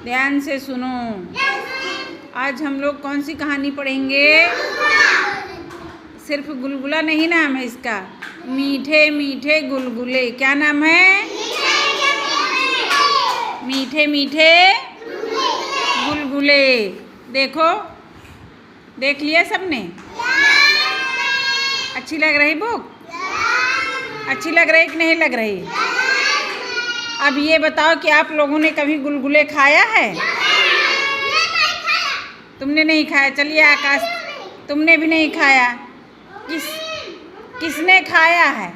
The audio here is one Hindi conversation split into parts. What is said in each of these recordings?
ध्यान से सुनो। आज हम लोग कौन सी कहानी पढ़ेंगे? सिर्फ गुलगुला नहीं नाम है इसका, मीठे मीठे गुलगुले। क्या नाम है? मीठे मीठे गुलगुले। देखो, देख लिया सबने? अच्छी लग रही बुक? अच्छी लग रही कि नहीं लग रही? अब ये बताओ कि आप लोगों ने कभी गुलगुले खाया है? तुमने नहीं खाया? चलिए आकाश, तुमने भी नहीं खाया। किसने खाया है?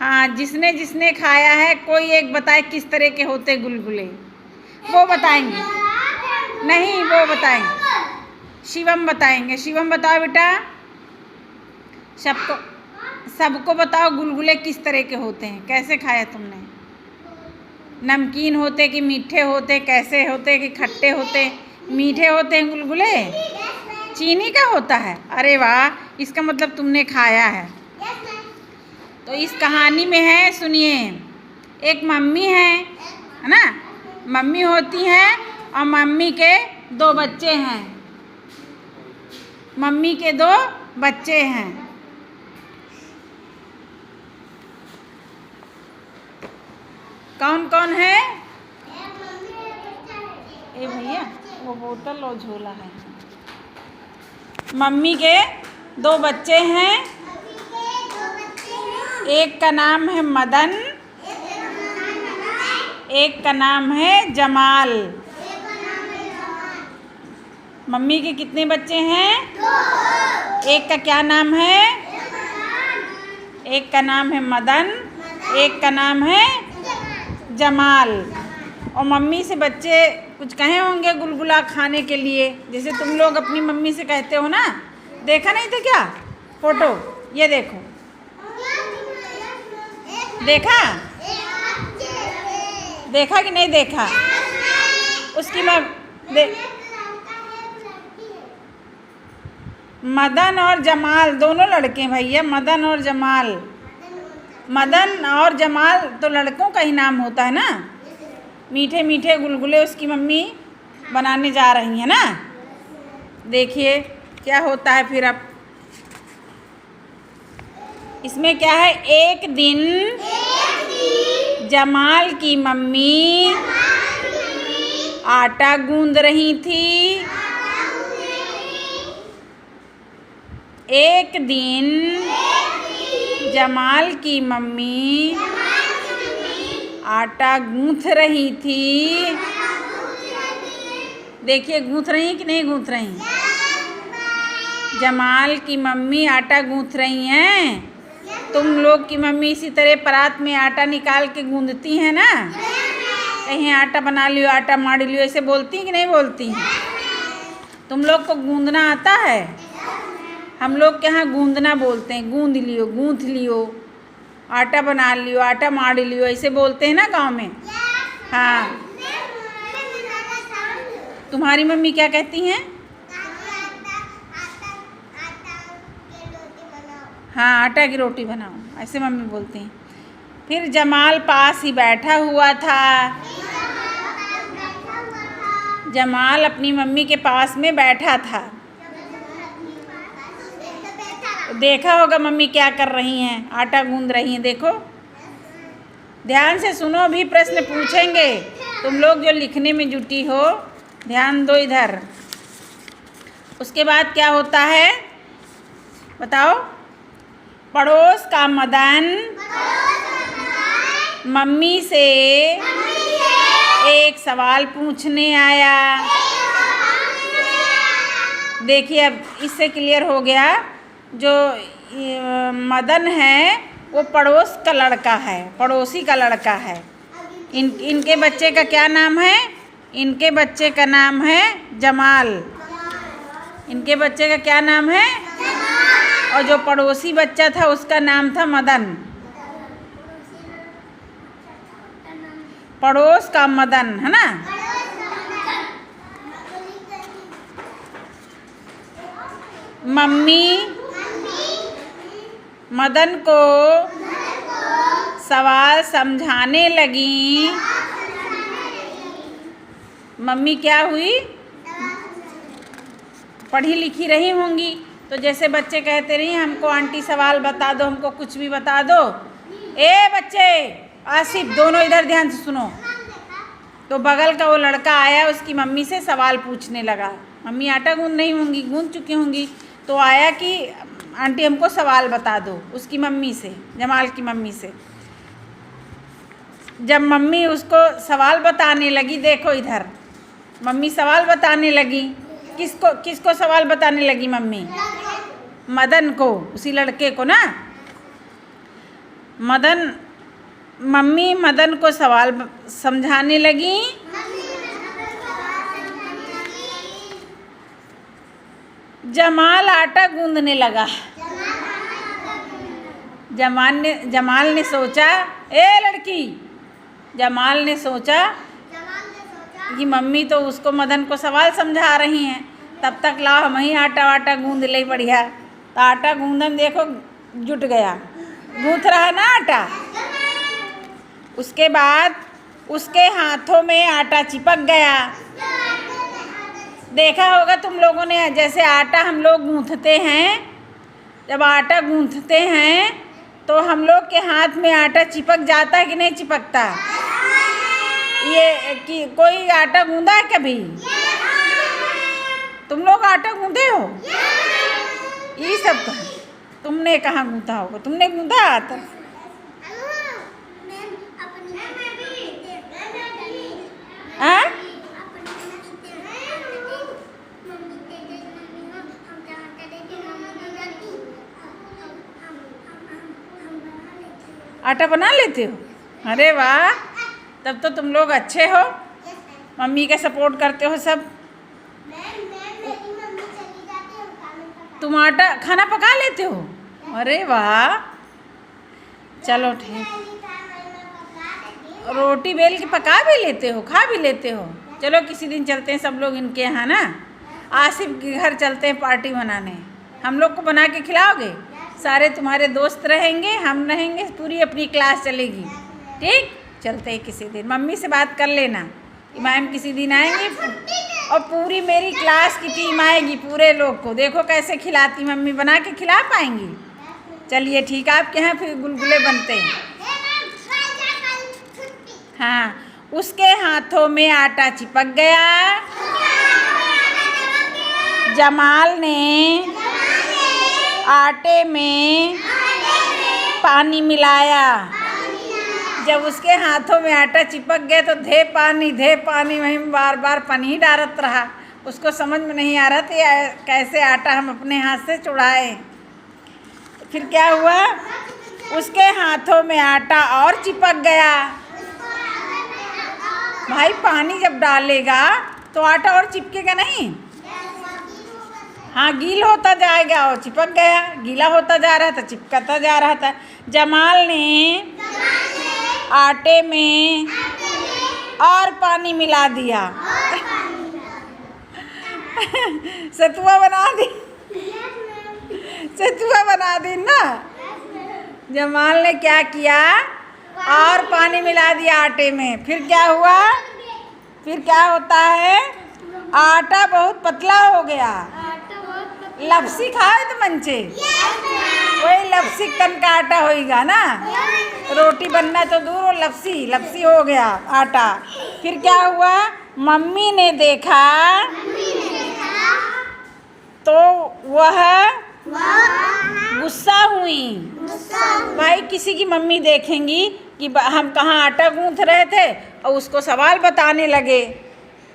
हाँ, जिसने जिसने खाया है कोई एक बताए किस तरह के होते गुलगुले। वो बताएंगे? नहीं, वो बताएंगे। शिवम बताएंगे। शिवम बताओ बेटा, सबको बताओ गुलगुले किस तरह के होते हैं, कैसे खाया तुमने? नमकीन होते कि मीठे होते? कैसे होते कि खट्टे होते? मीठे होते हैं गुलगुले? चीनी का होता है? अरे वाह, इसका मतलब तुमने खाया है। तो इस कहानी में है, सुनिए। एक मम्मी है ना? मम्मी होती हैं और मम्मी के 2 बच्चे हैं। मम्मी के 2 बच्चे हैं। कौन कौन है? ए भैया, वो बोतल और झोला है। मम्मी के 2 बच्चे हैं। एक का नाम है मदन, एक का नाम है जमाल। मम्मी के कितने बच्चे हैं? 2। एक का क्या नाम है? एक का नाम है मदन, एक का नाम है जमाल। और मम्मी से बच्चे कुछ कहे होंगे गुलगुला खाने के लिए, जैसे तुम लोग अपनी मम्मी से कहते हो ना। देखा नहीं था क्या फोटो? ये देखो, देखा? देखा कि नहीं देखा? उसकी मदन और जमाल दोनों लड़के हैं भैया। मदन और जमाल, मदन और जमाल तो लड़कों का ही नाम होता है ना। मीठे मीठे गुलगुले उसकी मम्मी बनाने जा रही है ना। देखिए क्या होता है फिर। अब इसमें क्या है? एक दिन जमाल की मम्मी आटा गूंद रही थी। एक दिन जमाल की मम्मी आटा गूंथ रही थी। देखिए, गूंथ रही कि नहीं गूंथ रही? जमाल की मम्मी आटा गूंथ रही हैं। तुम लोग की मम्मी इसी तरह परात में आटा निकाल के गूंदती हैं ना। कहीं आटा बना लियो, आटा मार लियो, ऐसे बोलती कि नहीं बोलती? तुम लोग को गूंदना आता है? हम लोग के यहाँ गूंदना बोलते हैं। गूंद लियो, गूंथ लियो, आटा बना लियो, आटा मार लियो, ऐसे बोलते हैं ना गांव में। हाँ, तुम्हारी मम्मी क्या कहती हैं? हाँ, आटा की रोटी बनाओ, ऐसे मम्मी बोलती हैं। फिर जमाल पास ही बैठा हुआ था। जमाल अपनी मम्मी के पास में बैठा था। देखा होगा मम्मी क्या कर रही हैं, आटा गूंद रही हैं। देखो, ध्यान से सुनो, भी प्रश्न पूछेंगे। तुम लोग जो लिखने में जुटी हो, ध्यान दो इधर। उसके बाद क्या होता है बताओ? पड़ोस का मदन मम्मी से एक सवाल पूछने आया। देखिए, अब इससे क्लियर हो गया, जो मदन है वो पड़ोस का लड़का है, पड़ोसी का लड़का है। इनके बच्चे का क्या नाम है? इनके बच्चे का नाम है जमाल। इनके बच्चे का क्या नाम है? और जो पड़ोसी बच्चा था उसका नाम था मदन। पड़ोस का मदन, है ना? मम्मी मदन को सवाल समझाने लगी मम्मी क्या हुई, पढ़ी लिखी रही होंगी, तो जैसे बच्चे कहते रही हमको आंटी सवाल बता दो, हमको कुछ भी बता दो। ए बच्चे, आसिफ दोनों इधर ध्यान से सुनो। तो बगल का वो लड़का आया, उसकी मम्मी से सवाल पूछने लगा। मम्मी आटा गूंद नहीं होंगी, गूंद चुकी होंगी, तो आया कि आंटी हमको सवाल बता दो, उसकी मम्मी से, जमाल की मम्मी से। जब मम्मी उसको सवाल बताने लगी, देखो इधर मम्मी सवाल बताने लगी, किसको सवाल बताने लगी मम्मी? मदन को, उसी लड़के को ना। मम्मी मदन को सवाल समझाने लगी। जमाल आटा गूंदने लगा। जमाल ने सोचा, ए लड़की, जमाल ने सोचा कि मम्मी तो उसको मदन को सवाल समझा रही हैं, तब तक लाओ हम ही आटा वाटा गूंद ले बढ़िया। तो आटा गूंदन देखो जुट गया, गूंथ रहा ना आटा। उसके बाद उसके हाथों में आटा चिपक गया। देखा होगा तुम लोगों ने, जैसे आटा हम लोग गूंथते हैं, जब आटा गूंथते हैं तो हम लोग के हाथ में आटा चिपक जाता है कि नहीं चिपकता? ये कि कोई आटा गूंदा है कभी? तुम लोग आटा गूंदे हो? ये सब तुमने कहाँ गूंथा होगा? तुमने गूंदा आता? हाँ? आटा बना लेते हो? अरे वाह, तब तो तुम लोग अच्छे हो, मम्मी के सपोर्ट करते हो सब। तुम आटा खाना पका लेते हो? अरे वाह, चलो ठीक। रोटी बेल के पका भी लेते हो, खा भी लेते हो? चलो किसी दिन चलते हैं सब लोग इनके यहाँ ना, आसिफ के घर चलते हैं पार्टी मनाने। हम लोग को बना के खिलाओगे? सारे तुम्हारे दोस्त रहेंगे, हम रहेंगे, पूरी अपनी क्लास चलेगी। ठीक, चलते हैं किसी दिन। मम्मी से बात कर लेना कि मैम किसी दिन आएंगे और पूरी मेरी क्लास की टीम आएगी, पूरे लोग को। देखो कैसे खिलाती मम्मी, बना के खिला पाएंगी? चलिए ठीक, आपके यहाँ फिर गुलगुले बनते हैं। हाँ, उसके हाथों में आटा चिपक गया। जमाल ने आटे में पानी मिलाया। जब उसके हाथों में आटा चिपक गया तो धे पानी वहीं बार बार पानी ही डालत रहा। उसको समझ में नहीं आ रहा था कैसे आटा हम अपने हाथ से चुड़ाएं। फिर क्या हुआ, उसके हाथों में आटा और चिपक गया। भाई पानी जब डालेगा तो आटा और चिपकेगा नहीं? हाँ, गील होता जाएगा और चिपक गया, गीला होता जा रहा था, चिपकता जा रहा था। जमाल ने आटे में और पानी मिला दिया। सतुआ बना दी, सतुआ बना दी ना। जमाल ने क्या किया, और पानी मिला दिया आटे में। फिर क्या हुआ, फिर क्या होता है, आटा बहुत पतला हो गया। लपसी खाए तो मंचे, वही लपसी तन का आटा होएगा ना। रोटी बनना तो दूर, वो लपसी हो गया आटा। फिर क्या हुआ, मम्मी ने देखा तो वह गुस्सा हुई। भाई किसी की मम्मी देखेंगी कि हम कहाँ आटा गूंथ रहे थे और उसको सवाल बताने लगे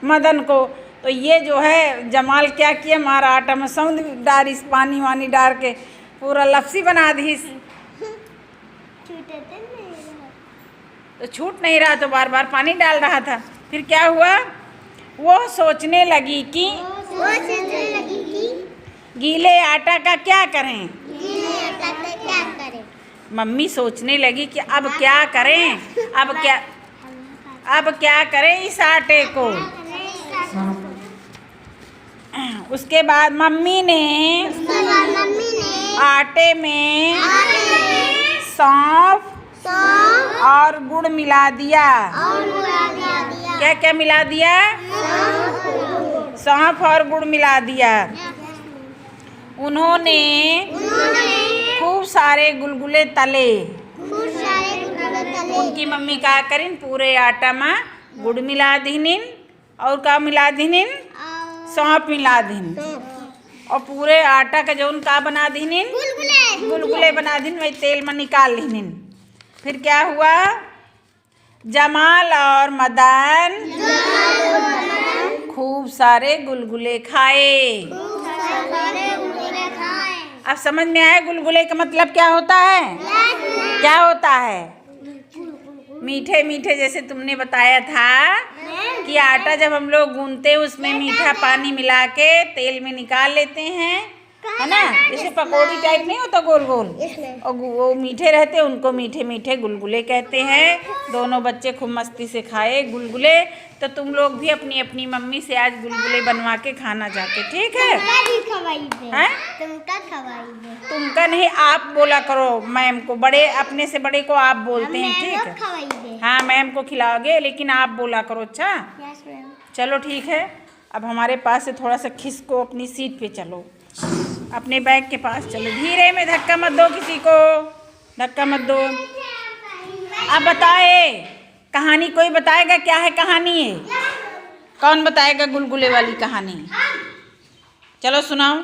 मदन को, तो ये जो है जमाल क्या किया, हमारा आटा में सौंध डाली, पानी वानी डाल के पूरा लपसी बना दी। तो छूट नहीं रहा तो बार बार पानी डाल रहा था। फिर क्या हुआ, वो सोचने लगी कि गीले आटा का क्या करें। मम्मी सोचने लगी कि अब क्या करें, अब क्या करें इस आटे को। उसके बाद मम्मी ने आटे में सौंफ और गुड़ मिला दिया। क्या क्या मिला दिया? सौंफ और गुड़ मिला दिया। उन्होंने खूब सारे गुलगुले तले। उनकी मम्मी का करीन पूरे आटा में गुड़ मिला दीनिन और का मिला दीनिन? सौंफ मिला दीन और पूरे आटा का जौन का बना दीनिन? गुलगुले बना दीन। वही तेल में निकाल लीनिन। फिर क्या हुआ? जमाल और मदन खूब सारे गुलगुले खाए। अब समझ में आया गुलगुले का मतलब क्या होता है? क्या होता है? मीठे मीठे, जैसे तुमने बताया था कि आटा जब हम लोग गूंथते हैं उसमें मीठा पानी मिला के तेल में निकाल लेते हैं, है ना? जैसे पकौड़ी टाइप नहीं होता गोल गोल, और वो मीठे रहते हैं, उनको मीठे मीठे गुलगुले कहते हैं। दोनों बच्चे खूब मस्ती से खाए गुलगुले। तो तुम लोग भी अपनी अपनी मम्मी से आज गुलगुले बनवा के खाना जाके, ठीक है? तुमका नहीं, आप बोला करो मैम को। बड़े अपने से बड़े को आप बोलते हैं, ठीक है? हाँ, मैम को खिलाओगे, लेकिन आप बोला करो। अच्छा, चलो ठीक है। अब हमारे पास से थोड़ा सा खिसको, अपनी सीट पे चलो, अपने बैग के पास चलो। धीरे में, धक्का मत दो किसी को, धक्का मत दो। अब बताए कहानी, कोई बताएगा क्या है कहानी? है कौन बताएगा गुलगुले वाली कहानी? चलो सुनाओ।